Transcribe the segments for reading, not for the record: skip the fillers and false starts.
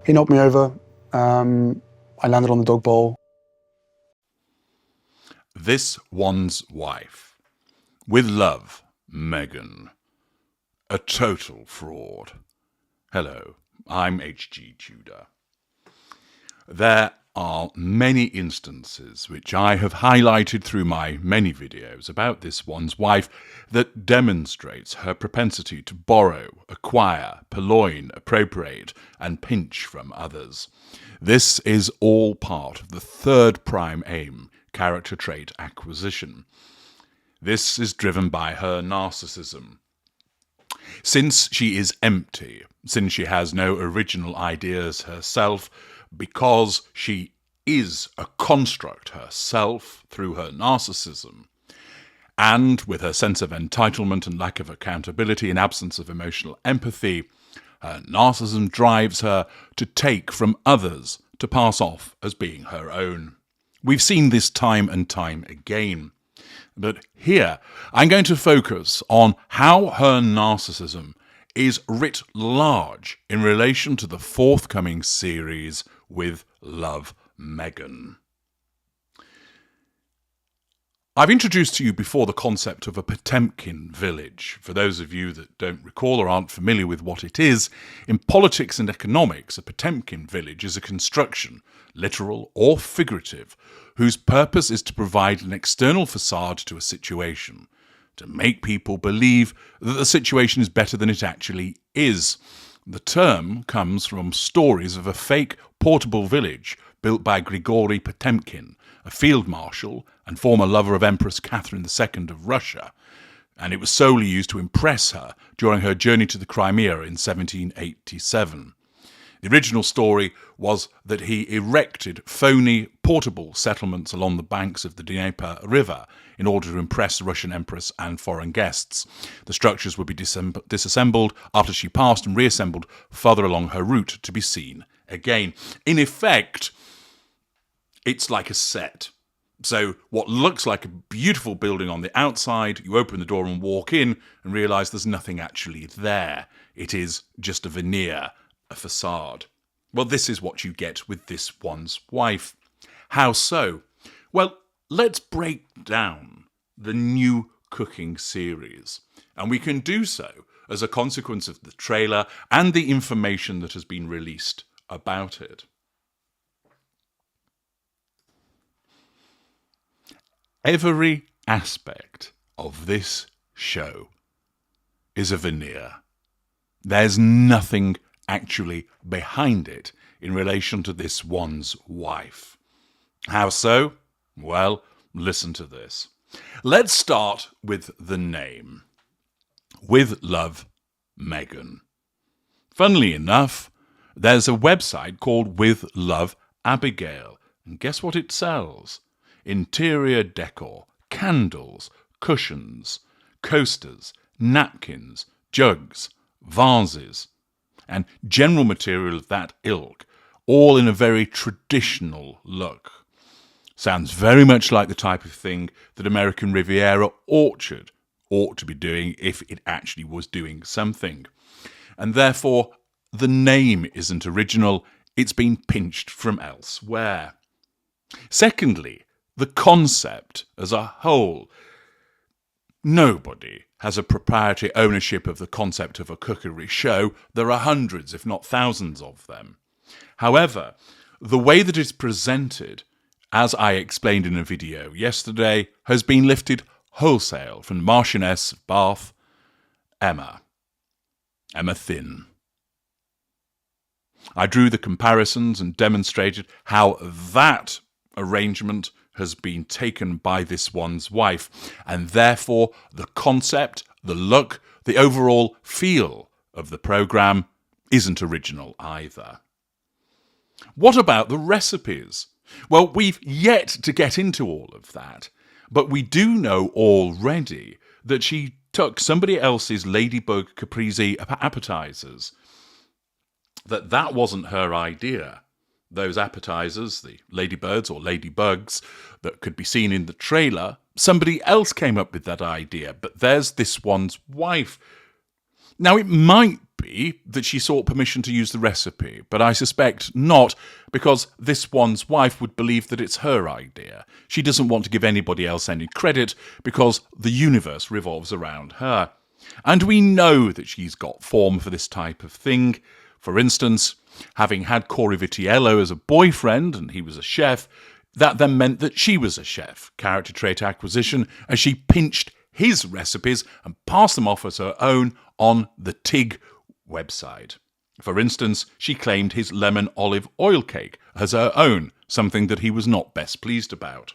He knocked me over. I landed on the dog bowl. This one's wife. With love, Meghan. A total fraud. Hello, I'm H.G. Tudor. There are many instances which I have highlighted through my many videos about this one's wife that demonstrates her propensity to borrow, acquire, purloin, appropriate, and pinch from others. This is all part of the third prime aim, character trait acquisition. This is driven by her narcissism. Since she is empty, since she has no original ideas herself, because she is a construct herself through her narcissism, and with her sense of entitlement and lack of accountability and absence of emotional empathy, her narcissism drives her to take from others to pass off as being her own. We've seen this time and time again. But here, I'm going to focus on how her narcissism is writ large in relation to the forthcoming series with Love, Meghan. I've introduced to you before the concept of a Potemkin village. For those of you that don't recall or aren't familiar with what it is, in politics and economics, a Potemkin village is a construction, literal or figurative, whose purpose is to provide an external facade to a situation, to make people believe that the situation is better than it actually is. The term comes from stories of a fake portable village built by Grigory Potemkin, a field marshal and former lover of Empress Catherine II of Russia, and it was solely used to impress her during her journey to the Crimea in 1787. The original story was that he erected phony portable settlements along the banks of the Dnieper River in order to impress the Russian Empress and foreign guests. The structures would be disassembled after she passed and reassembled further along her route to be seen again. In effect, it's like a set. So what looks like a beautiful building on the outside, you open the door and walk in and realise there's nothing actually there. It is just a veneer, a facade. Well, this is what you get with this one's wife. How so? Well, let's break down the new cooking series. And we can do so as a consequence of the trailer and the information that has been released about it. Every aspect of this show is a veneer. There's nothing actually behind it in relation to this one's wife. How so? Well, listen to this. Let's start with the name. With Love, Meghan. Funnily enough, there's a website called With Love, Abigail. And guess what it sells? Interior decor, candles, cushions, coasters, napkins, jugs, vases, and general material of that ilk, all in a very traditional look. Sounds very much like the type of thing that American Riviera Orchard ought to be doing if it actually was doing something. And therefore, the name isn't original, it's been pinched from elsewhere. Secondly, the concept as a whole. Nobody has a proprietary ownership of the concept of a cookery show. There are hundreds, if not thousands of them. However, the way that it's presented, as I explained in a video yesterday, has been lifted wholesale from the Marchioness of Bath, Emma Thin. I drew the comparisons and demonstrated how that arrangement has been taken by this one's wife, and therefore the concept, the look, the overall feel of the programme isn't original either. What about the recipes? Well, we've yet to get into all of that, but we do know already that she took somebody else's ladybug caprese appetizers, that wasn't her idea. Those appetizers, the ladybirds or ladybugs that could be seen in the trailer, somebody else came up with that idea, but there's this one's wife. Now, it might be that she sought permission to use the recipe, but I suspect not, because this one's wife would believe that it's her idea. She doesn't want to give anybody else any credit because the universe revolves around her. And we know that she's got form for this type of thing. For instance, having had Corey Vitiello as a boyfriend, and he was a chef, that then meant that she was a chef. Character trait acquisition, as she pinched his recipes and passed them off as her own on the TIG website. For instance, she claimed his lemon olive oil cake as her own, something that he was not best pleased about.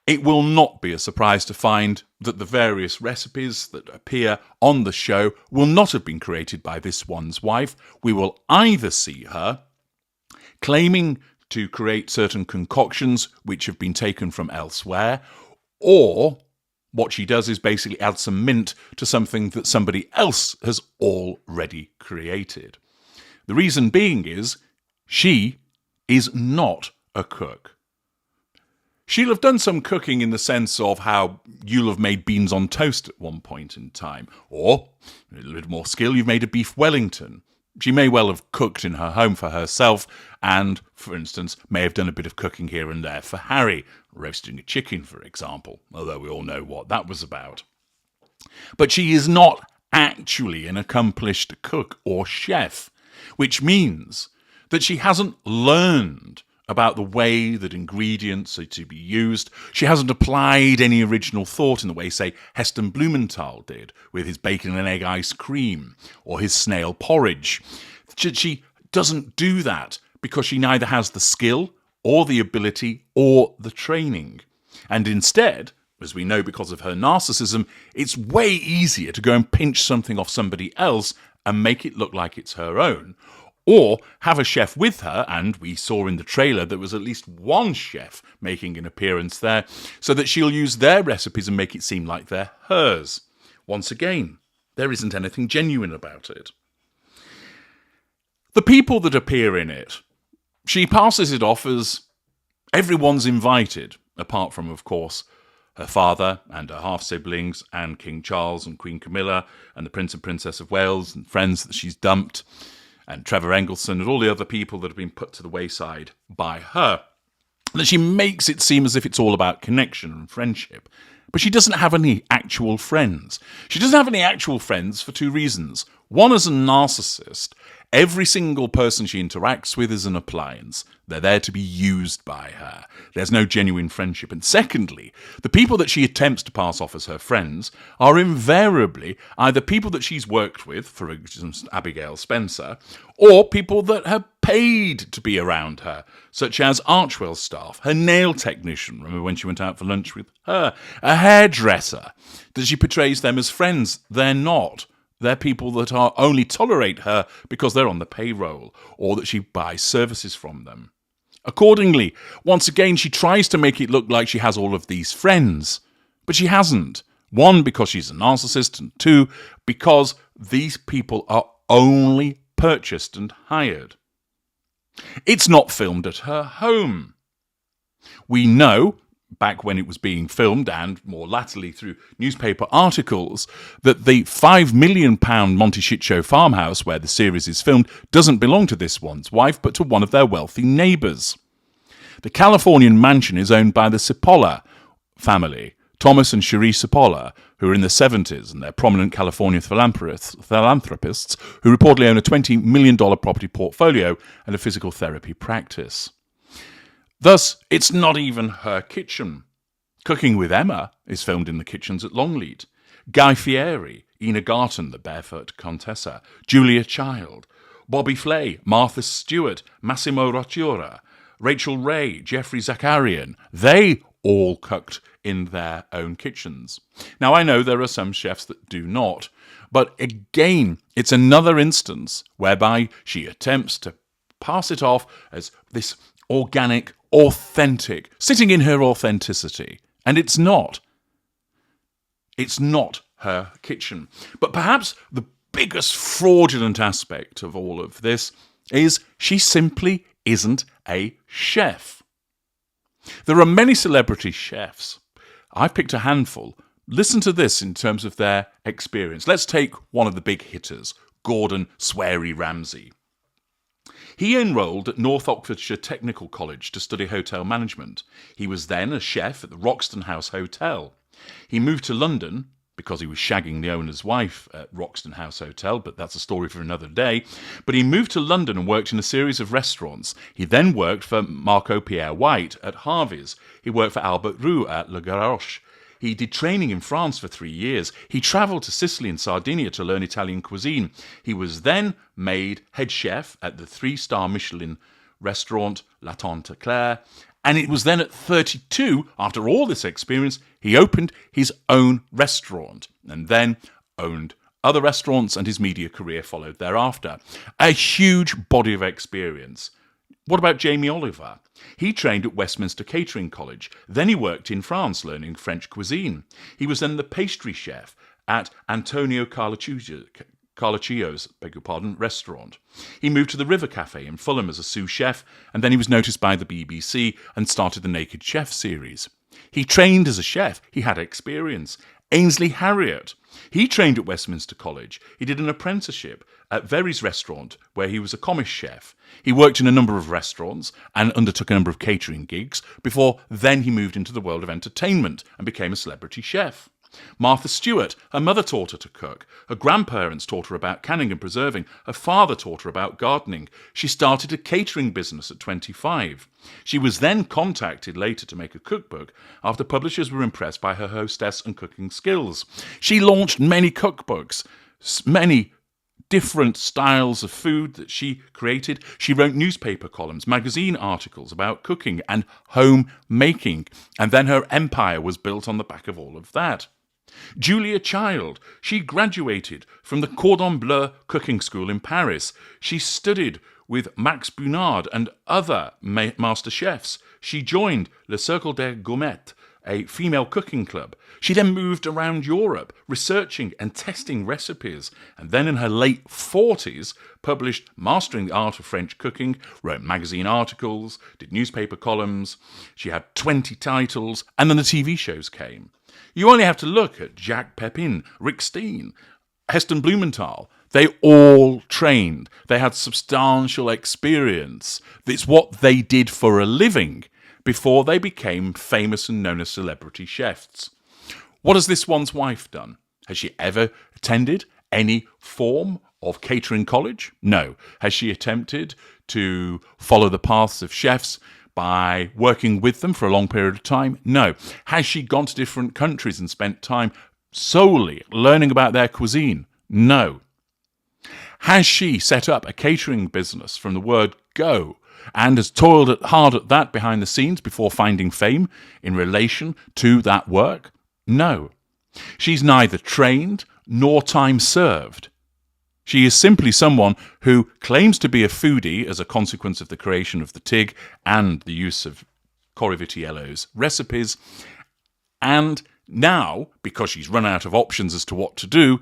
It will not be a surprise to find that the various recipes that appear on the show will not have been created by this one's wife. We will either see her claiming to create certain concoctions which have been taken from elsewhere, or what she does is basically add some mint to something that somebody else has already created. The reason being is she is not a cook. She'll have done some cooking in the sense of how you'll have made beans on toast at one point in time, or, a little bit more skill, you've made a beef Wellington. She may well have cooked in her home for herself and, for instance, may have done a bit of cooking here and there for Harry, roasting a chicken, for example, although we all know what that was about. But she is not actually an accomplished cook or chef, which means that she hasn't learned about the way that ingredients are to be used. She hasn't applied any original thought in the way, say, Heston Blumenthal did with his bacon and egg ice cream or his snail porridge. She doesn't do that because she neither has the skill or the ability or the training. And instead, as we know because of her narcissism, it's way easier to go and pinch something off somebody else and make it look like it's her own, or have a chef with her, and we saw in the trailer there was at least one chef making an appearance there, so that she'll use their recipes and make it seem like they're hers. Once again, there isn't anything genuine about it. The people that appear in it, she passes it off as everyone's invited, apart from, of course, her father and her half-siblings and King Charles and Queen Camilla and the Prince and Princess of Wales and friends that she's dumped, and Trevor Engelson and all the other people that have been put to the wayside by her. That she makes it seem as if it's all about connection and friendship. But she doesn't have any actual friends. She doesn't have any actual friends for two reasons. One, as a narcissist, every single person she interacts with is an appliance. They're there to be used by her. There's no genuine friendship. And secondly, the people that she attempts to pass off as her friends are invariably either people that she's worked with, for instance, Abigail Spencer, or people that have paid to be around her, such as Archwell's staff, her nail technician, remember when she went out for lunch with her, a hairdresser, that she portrays them as friends. They're not. They're people that only tolerate her because they're on the payroll, or that she buys services from them. Accordingly, once again, she tries to make it look like she has all of these friends, but she hasn't. One, because she's a narcissist, and two, because these people are only purchased and hired. It's not filmed at her home. We know, back when it was being filmed, and more latterly through newspaper articles, that the £5 million Monty Shit Show farmhouse where the series is filmed doesn't belong to this one's wife, but to one of their wealthy neighbours. The Californian mansion is owned by the Cipolla family, Thomas and Cherie Cipolla, who are in their 70s, and they're prominent California philanthropists who reportedly own a $20 million property portfolio and a physical therapy practice. Thus, it's not even her kitchen. Cooking with Emma is filmed in the kitchens at Longleat. Guy Fieri, Ina Garten, the Barefoot Contessa, Julia Child, Bobby Flay, Martha Stewart, Massimo Rottura, Rachel Ray, Jeffrey Zakarian, they all cooked in their own kitchens. Now, I know there are some chefs that do not, but again, it's another instance whereby she attempts to pass it off as this organic, authentic, sitting in her authenticity. And it's not. It's not her kitchen. But perhaps the biggest fraudulent aspect of all of this is she simply isn't a chef. There are many celebrity chefs. I've picked a handful. Listen to this in terms of their experience. Let's take one of the big hitters, Gordon Sweary Ramsay. He enrolled at North Oxfordshire Technical College to study hotel management. He was then a chef at the Roxton House Hotel. He moved to London because he was shagging the owner's wife at Roxton House Hotel, but that's a story for another day. But he moved to London and worked in a series of restaurants. He then worked for Marco Pierre White at Harvey's. He worked for Albert Roux at Le Garroche. He did training in France for 3 years. He travelled to Sicily and Sardinia to learn Italian cuisine. He was then made head chef at the 3-star Michelin restaurant La Tante Claire. And it was then at 32, after all this experience, he opened his own restaurant and then owned other restaurants, and his media career followed thereafter. A huge body of experience. What about Jamie Oliver? He trained at Westminster Catering College. Then he worked in France learning French cuisine. He was then the pastry chef at Antonio Carluccio's restaurant. He moved to the River Cafe in Fulham as a sous chef, and then he was noticed by the BBC and started the Naked Chef series. He trained as a chef. He had experience. Ainsley Harriott. He trained at Westminster College. He did an apprenticeship at Very's restaurant, where he was a commis chef. He worked in a number of restaurants and undertook a number of catering gigs before then he moved into the world of entertainment and became a celebrity chef. Martha Stewart, her mother taught her to cook. Her grandparents taught her about canning and preserving. Her father taught her about gardening. She started a catering business at 25. She was then contacted later to make a cookbook after publishers were impressed by her hostess and cooking skills. She launched many cookbooks, many different styles of food that she created. She wrote newspaper columns, magazine articles about cooking and home making, and then her empire was built on the back of all of that. Julia Child, she graduated from the Cordon Bleu cooking school in Paris. She studied with Max Bunard and other master chefs. She joined Le Cercle des Gourmettes, a female cooking club. She then moved around Europe, researching and testing recipes, and then in her late 40s published Mastering the Art of French Cooking, wrote magazine articles, did newspaper columns. She had 20 titles, and then the TV shows came. You only have to look at Jacques Pepin, Rick Stein, Heston Blumenthal. They all trained. They had substantial experience. It's what they did for a living before they became famous and known as celebrity chefs. What has this one's wife done? Has she ever attended any form of catering college? No. Has she attempted to follow the paths of chefs by working with them for a long period of time? No. Has she gone to different countries and spent time solely learning about their cuisine? No. Has she set up a catering business from the word go and has toiled hard at that behind the scenes before finding fame in relation to that work? No. She's neither trained nor time served. She is simply someone who claims to be a foodie as a consequence of the creation of the TIG and the use of Cory Vitiello's recipes, and now, because she's run out of options as to what to do,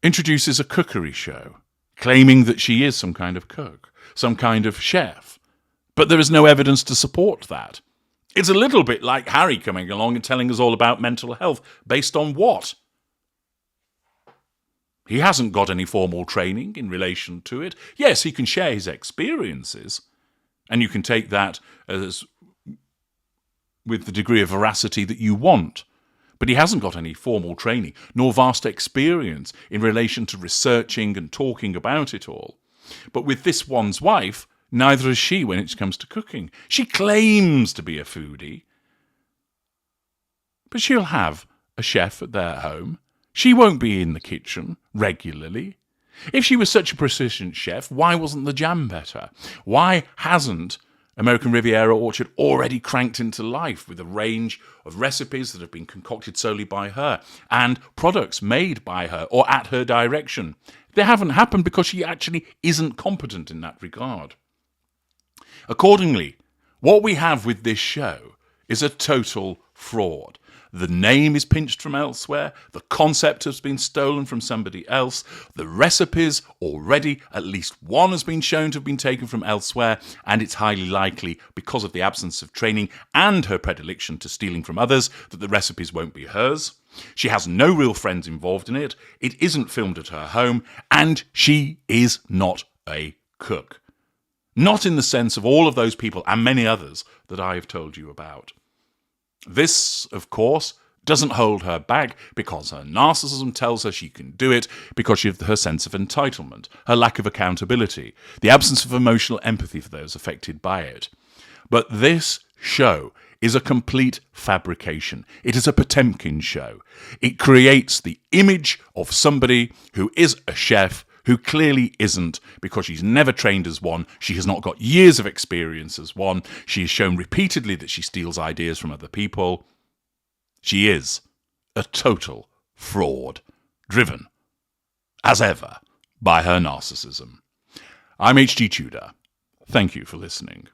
introduces a cookery show, claiming that she is some kind of cook, some kind of chef. But there is no evidence to support that. It's a little bit like Harry coming along and telling us all about mental health, based on what? He hasn't got any formal training in relation to it. Yes, he can share his experiences, and you can take that as with the degree of veracity that you want. But he hasn't got any formal training, nor vast experience in relation to researching and talking about it all. But with this one's wife, neither has she when it comes to cooking. She claims to be a foodie, but she'll have a chef at their home. She won't be in the kitchen regularly. If she was such a proficient chef, why wasn't the jam better? Why hasn't American Riviera Orchard already cranked into life with a range of recipes that have been concocted solely by her and products made by her or at her direction? They haven't happened because she actually isn't competent in that regard. Accordingly, what we have with this show is a total fraud. The name is pinched from elsewhere. The concept has been stolen from somebody else. The recipes, already at least one has been shown to have been taken from elsewhere, and it's highly likely, because of the absence of training and her predilection to stealing from others, that the recipes won't be hers. She has no real friends involved in it. It isn't filmed at her home, and she is not a cook. Not in the sense of all of those people and many others that I have told you about. This, of course, doesn't hold her back because her narcissism tells her she can do it because of her sense of entitlement, her lack of accountability, the absence of emotional empathy for those affected by it. But this show is a complete fabrication. It is a Potemkin show. It creates the image of somebody who is a chef who clearly isn't, because she's never trained as one. She has not got years of experience as one. She has shown repeatedly that she steals ideas from other people. She is a total fraud, driven, as ever, by her narcissism. I'm H.G. Tudor. Thank you for listening.